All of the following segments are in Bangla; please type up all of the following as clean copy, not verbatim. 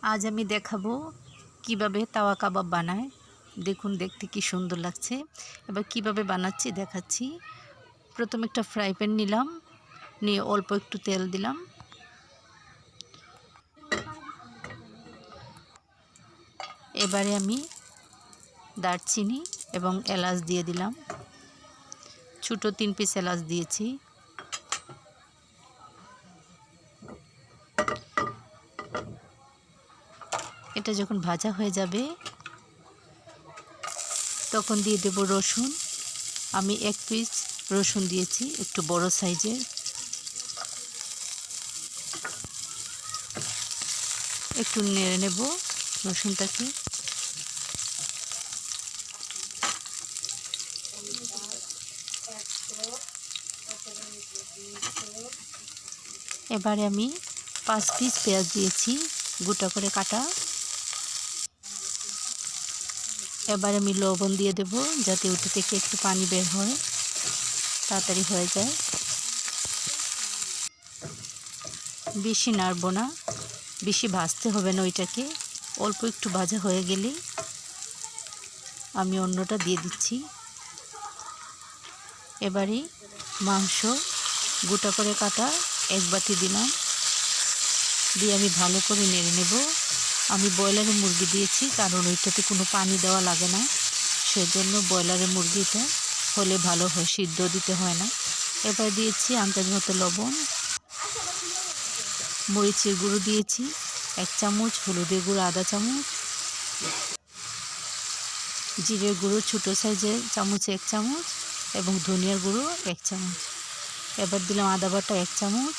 आज আমি দেখাবো কিভাবে তাওয়া কাবাব বানায়। দেখুন দেখতে কি সুন্দর লাগছে। এবার কিভাবে বানাচ্ছি দেখাচ্ছি। প্রথমে একটা ফ্রাই প্যান নিলাম, নিয়ে অল্প একটু তেল দিলাম। এবারে আমি দারচিনি এবং এলাচ দিয়ে দিলাম। ছোটো 3 পিস এলাচ দিয়েছি। এটা যখন ভাজা হয়ে যাবে তখন দিয়ে দেব রসুন। আমি 1 পিস রসুন দিয়েছি, একটু বড় সাইজের। একটু নেড়ে নেব রসুনটাকে। এবারে আমি 5 পিস পেঁয়াজ দিয়েছি, গোটা করে কাটা। এবার আমি লবণ দিয়ে দেব, যাতে ওটা থেকে একটু পানি বের হয়, তাড়াতাড়ি হয়ে যায়। বেশি নাড়ব না, বেশি ভাজতে হবে না ওইটাকে। অল্প একটু ভাজা হয়ে গেলেই আমি অন্যটা দিয়ে দিচ্ছি। এবারে মাংস গোটা করে কাটা 1 বাটি দিলাম, দিয়ে আমি ভালো করে নেড়ে নেব। আমি ব্রয়লারের মুরগি দিয়েছি, কারণ ওইটাতে কোনো পানি দেওয়া লাগে না, সেজন্য ব্রয়লারের মুরগিটা হলে ভালো হয়, সিদ্ধ দিতে হয় না। এবার দিয়েছি আন্দাজ মতো লবণ, মরিচের গুঁড়ো দিয়েছি 1 চামচ, হলুদের গুঁড়ো আধা চামচ, জিরের গুঁড়ো ছোটো সাইজের চামচে 1 চামচ এবং ধনিয়ার গুঁড়ো 1 চামচ। এবার দিলাম আদা বাটা 1 চামচ,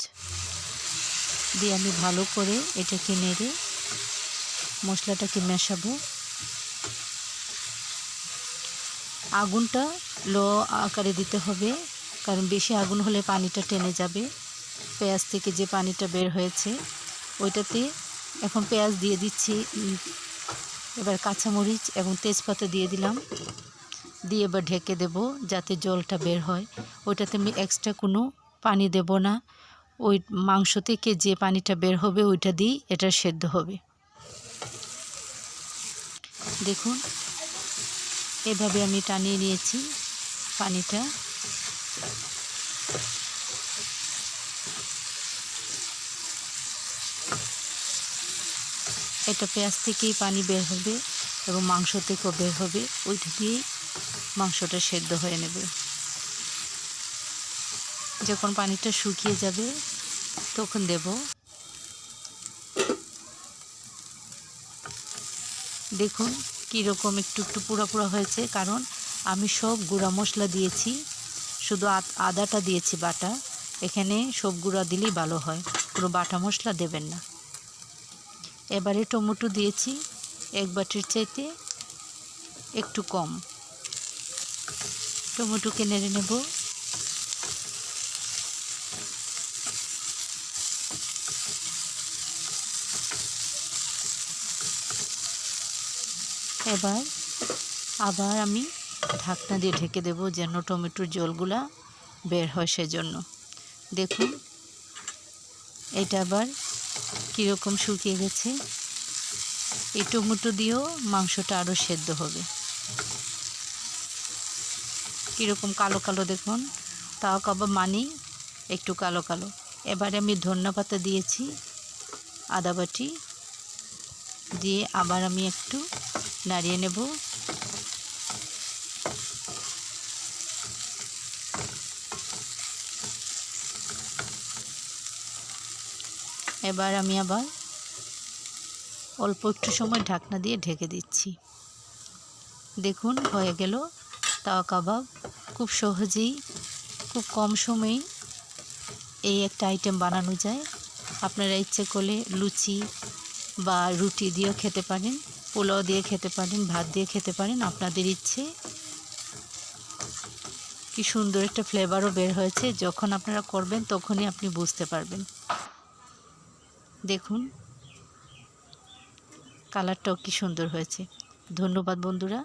দিয়ে আমি ভালো করে এটাকে নেড়ে মশলাটাকে মেশাবো। আগুনটা লো আকারে দিতে হবে, কারণ বেশি আগুন হলে পানিটা টেনে যাবে। পেঁয়াজ থেকে যে পানিটা বের হয়েছে ওইটাতে এখন পেঁয়াজ দিয়ে দিচ্ছি। এবার কাঁচামরিচ এবং তেজপাতা দিয়ে দিলাম, দিয়ে এবার ঢেকে দেব যাতে জলটা বের হয়। ওইটাতে আমি এক্সট্রা কোনো পানি দেব না, ওই মাংস থেকে যে পানিটা বের হবে ওইটা দিয়েই এটা সেদ্ধ হবে। দেখুন এভাবে আমি টানিয়ে নিয়েছি পানিটা। এটা পেঁয়াজ থেকেই পানি বের হবে এবং মাংস থেকেও বের হবে, ওইটা দিয়েই মাংসটা সেদ্ধ হয়ে নেবে। যখন পানিটা শুকিয়ে যাবে তখন দেব। দেখুন কীরকম একটু একটু পুরা পুরা হয়েছে, কারণ আমি সব গুঁড়া মশলা দিয়েছি, শুধু আদাটা দিয়েছি বাটা। এখানে সব গুঁড়া দিলেই ভালো হয়, কোনো বাটা মশলা দেবেন না। এবারে টমেটো দিয়েছি 1 বাটির চাইতে একটু কম। টমেটোকে নেড়ে নেব। এবার আবার আমি ঢাকনা দিয়ে ঢেকে দেব, যেন টমেটোর জলগুলা বের হয় সেজন্য। দেখুন এটা আবার কীরকম শুকিয়ে গেছে। এই টমেটো দিয়েও মাংসটা আরও সেদ্ধ হবে। কীরকম কালো কালো দেখুন, তাও কাবাব মানেই একটু কালো কালো। এবারে আমি ধনিয়া পাতা দিয়েছি আধা বাটি, দিয়ে আবার আমি একটু নাড়িয়ে নেব। এবার আমি আবার অল্প একটু সময় ঢাকনা দিয়ে ঢেকে দিচ্ছি। দেখুন হয়ে গেল তাওয়া কাবাব। খুব সহজেই, খুব কম সময়েই এই একটা আইটেম বানানো যায়। আপনারা ইচ্ছে করলে লুচি বা রুটি দিয়েও খেতে পারেন, পোলাও দিয়ে খেতে পারেন, ভাত দিয়ে খেতে পারেন, আপনাদের ইচ্ছে। কি সুন্দর একটা ফ্লেভারও বের হয়েছে। যখন আপনারা করবেন তখনই আপনি বুঝতে পারবেন। দেখুন কালারটাও কি সুন্দর হয়েছে। ধন্যবাদ বন্ধুরা।